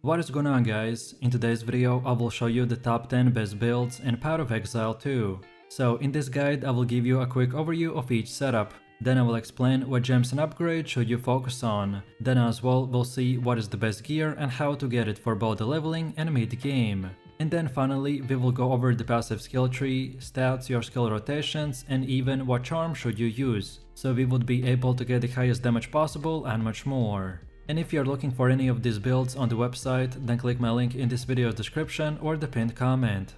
What is going on, guys? In today's video I will show you the top 10 best builds in Path of Exile 2. So in this guide I will give you a quick overview of each setup. Then I will explain what gems and upgrades should you focus on. Then as well we'll see what is the best gear and how to get it for both the leveling and mid game. And then finally we will go over the passive skill tree, stats, your skill rotations, and even what charm should you use, so we would be able to get the highest damage possible and much more. And if you're looking for any of these builds on the website, then click my link in this video's description or the pinned comment.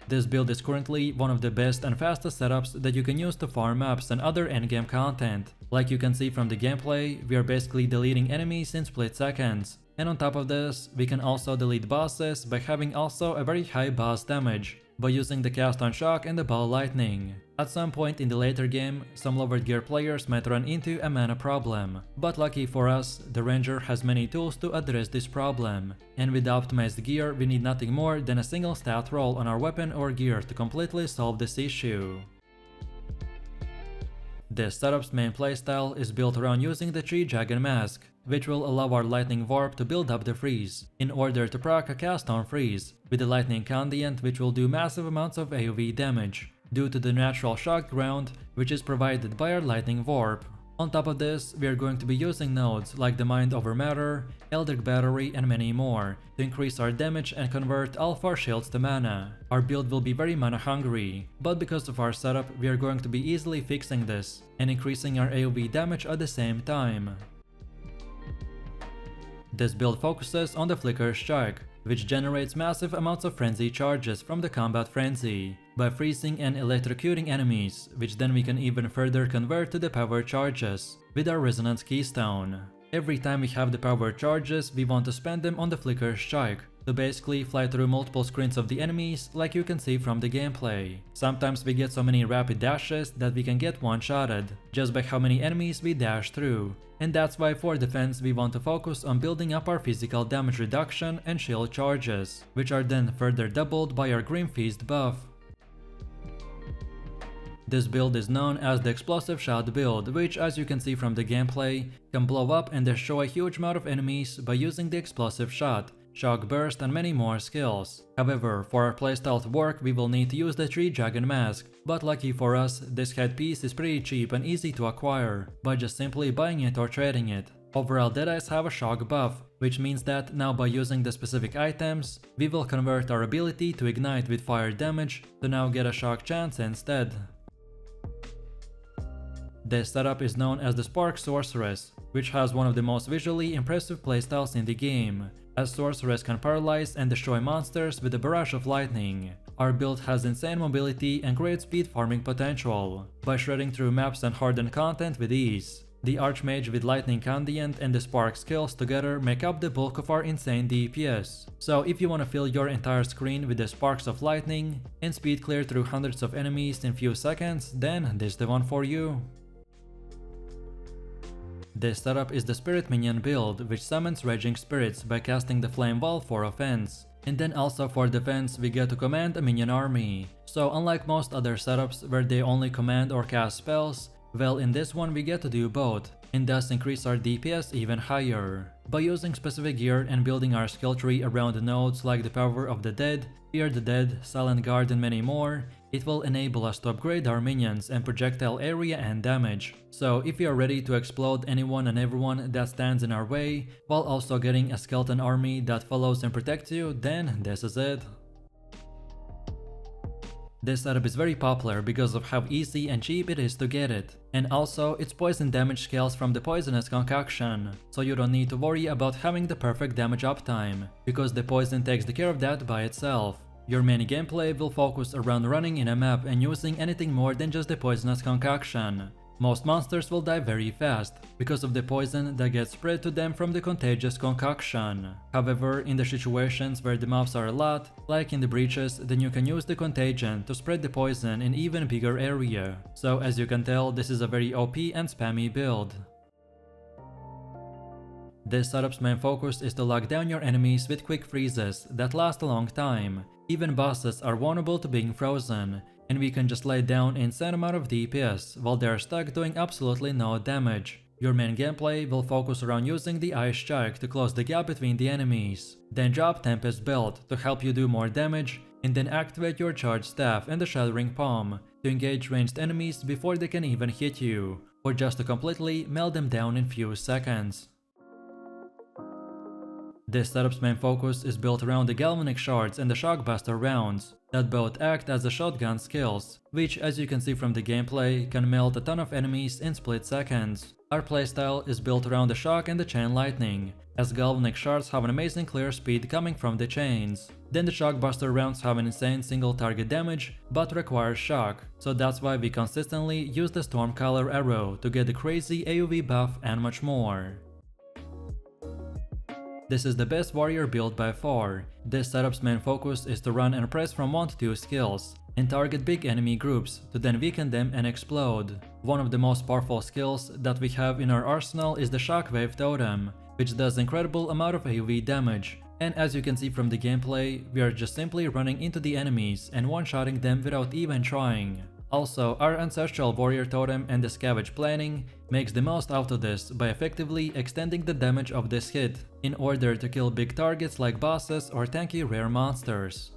This build is currently one of the best and fastest setups that you can use to farm maps and other endgame content. Like you can see from the gameplay, we are basically deleting enemies in split seconds. And on top of this, we can also delete bosses by having also a very high boss damage, by using the cast on shock and the ball lightning. At some point in the later game, some lower gear players might run into a mana problem, but lucky for us, the ranger has many tools to address this problem, and with the optimized gear we need nothing more than a single stat roll on our weapon or gear to completely solve this issue. This setup's main playstyle is built around using the tree dragon mask, which will allow our lightning warp to build up the freeze, in order to proc a cast on freeze, with the lightning conduit which will do massive amounts of AoE damage, due to the natural shock ground which is provided by our lightning warp. On top of this, we are going to be using nodes like the Mind Over Matter, Eldritch Battery, and many more to increase our damage and convert all of our shields to mana. Our build will be very mana hungry, but because of our setup we are going to be easily fixing this and increasing our AoE damage at the same time. This build focuses on the Flicker Strike, which generates massive amounts of frenzy charges from the combat frenzy, by freezing and electrocuting enemies, which then we can even further convert to the power charges, with our Resonance Keystone. Every time we have the power charges, we want to spend them on the Flicker Strike, to basically fly through multiple screens of the enemies like you can see from the gameplay. Sometimes we get so many rapid dashes that we can get one-shotted, just by how many enemies we dash through. And that's why for defense we want to focus on building up our physical damage reduction and shield charges, which are then further doubled by our Grim Feast buff. This build is known as the Explosive Shot build, which as you can see from the gameplay, can blow up and destroy a huge amount of enemies by using the Explosive Shot, Shock Burst, and many more skills. However, for our playstyle to work we will need to use the Tree Dragon Mask, but lucky for us, this headpiece is pretty cheap and easy to acquire, by just simply buying it or trading it. Overall, Deadeyes have a shock buff, which means that now by using the specific items, we will convert our ability to ignite with fire damage to now get a shock chance instead. This setup is known as the Spark Sorceress, which has one of the most visually impressive playstyles in the game, as Sorceress can paralyze and destroy monsters with a barrage of lightning. Our build has insane mobility and great speed farming potential, by shredding through maps and hardened content with ease. The Archmage with Lightning Conduit and the Spark skills together make up the bulk of our insane DPS. So if you want to fill your entire screen with the sparks of lightning and speed clear through hundreds of enemies in few seconds, then this is the one for you. This setup is the Spirit Minion build, which summons Raging Spirits by casting the Flame Wall for offense. And then also for defense we get to command a minion army. So unlike most other setups where they only command or cast spells, well in this one we get to do both, and thus increase our DPS even higher. By using specific gear and building our skill tree around the nodes like the Power of the Dead, Fear the Dead, Silent Guard, and many more, it will enable us to upgrade our minions and projectile area and damage. So if you are ready to explode anyone and everyone that stands in our way, while also getting a skeleton army that follows and protects you, then this is it. This setup is very popular because of how easy and cheap it is to get it, and also its poison damage scales from the poisonous concoction, so you don't need to worry about having the perfect damage uptime, because the poison takes care of that by itself. Your main gameplay will focus around running in a map and using anything more than just the poisonous concoction. Most monsters will die very fast, because of the poison that gets spread to them from the contagious concoction. However, in the situations where the mobs are a lot, like in the breaches, then you can use the contagion to spread the poison in even bigger area. So as you can tell, this is a very OP and spammy build. This setup's main focus is to lock down your enemies with quick freezes that last a long time. Even bosses are vulnerable to being frozen, and we can just lay down insane amount of DPS while they are stuck doing absolutely no damage. Your main gameplay will focus around using the Ice Strike to close the gap between the enemies. Then drop Tempest Belt to help you do more damage, and then activate your Charged Staff and the Shattering Palm to engage ranged enemies before they can even hit you, or just to completely melt them down in few seconds. This setup's main focus is built around the galvanic shards and the shockbuster rounds that both act as the shotgun skills, which, as you can see from the gameplay, can melt a ton of enemies in split seconds. Our playstyle is built around the shock and the chain lightning, as galvanic shards have an amazing clear speed coming from the chains. Then the shockbuster rounds have an insane single target damage, but require shock, so that's why we consistently use the storm color arrow to get the crazy AoE buff and much more. This is the best warrior build by far. This setup's main focus is to run and press from 1 to 2 skills, and target big enemy groups to then weaken them and explode. One of the most powerful skills that we have in our arsenal is the Shockwave Totem, which does incredible amount of AoE damage. And as you can see from the gameplay, we are just simply running into the enemies and one-shotting them without even trying. Also, our Ancestral Warrior Totem and the Scavenge Planning makes the most out of this by effectively extending the damage of this hit in order to kill big targets like bosses or tanky rare monsters.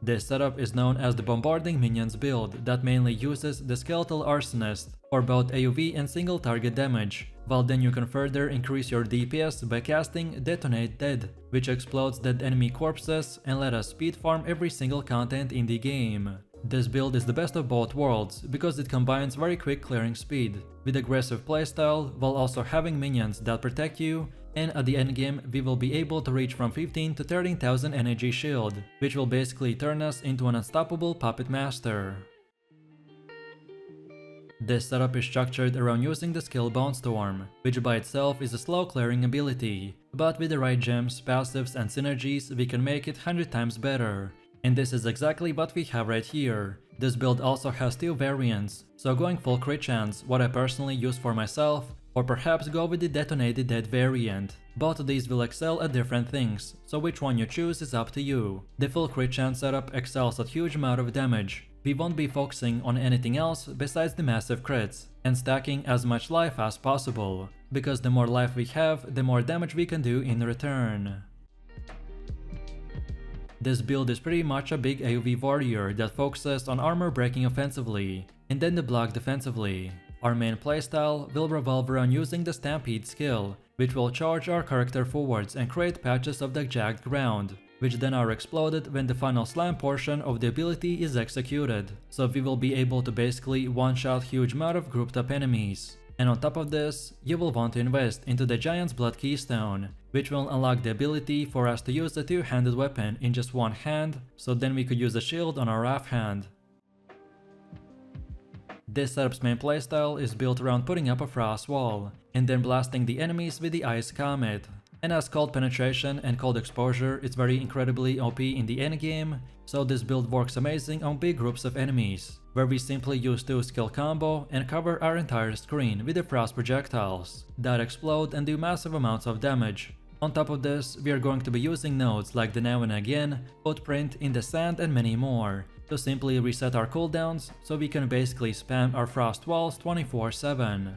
This setup is known as the Bombarding Minions build that mainly uses the Skeletal Arsonist for both AoE and single target damage, while then you can further increase your DPS by casting Detonate Dead, which explodes dead enemy corpses and let us speed farm every single content in the game. This build is the best of both worlds because it combines very quick clearing speed with aggressive playstyle while also having minions that protect you, and at the endgame we will be able to reach from 15 to 13,000 energy shield, which will basically turn us into an unstoppable puppet master. This setup is structured around using the skill Bonestorm, which by itself is a slow clearing ability, but with the right gems, passives and synergies we can make it 100 times better. And this is exactly what we have right here. This build also has 2 variants, so going full crit chance, what I personally use for myself, or perhaps go with the Detonated Dead variant. Both of these will excel at different things, so which one you choose is up to you. The full crit chance setup excels at huge amount of damage. We won't be focusing on anything else besides the massive crits, and stacking as much life as possible, because the more life we have, the more damage we can do in return. This build is pretty much a big AoE warrior that focuses on armor breaking offensively, and then the block defensively. Our main playstyle will revolve around using the Stampede skill, which will charge our character forwards and create patches of the jagged ground, which then are exploded when the final slam portion of the ability is executed, so we will be able to basically one-shot huge amount of grouped up enemies. And on top of this, you will want to invest into the Giant's Blood Keystone, which will unlock the ability for us to use a two-handed weapon in just one hand, so then we could use a shield on our offhand. This setup's main playstyle is built around putting up a frost wall, and then blasting the enemies with the Ice Comet. And as cold penetration and cold exposure is very incredibly OP in the endgame, so this build works amazing on big groups of enemies, where we simply use 2 skill combo and cover our entire screen with the frost projectiles that explode and do massive amounts of damage. On top of this, we are going to be using nodes like the Now and Again, Footprint in the Sand and many more, to simply reset our cooldowns so we can basically spam our frost walls 24/7.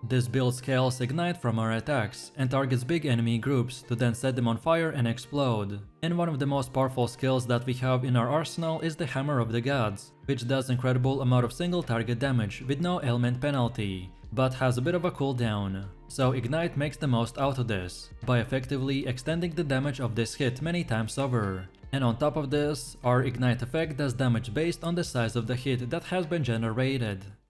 This build scales Ignite from our attacks and targets big enemy groups to then set them on fire and explode. And one of the most powerful skills that we have in our arsenal is the Hammer of the Gods, which does incredible amount of single target damage with no ailment penalty, but has a bit of a cooldown. So Ignite makes the most out of this, by effectively extending the damage of this hit many times over. And on top of this, our Ignite effect does damage based on the size of the hit that has been generated.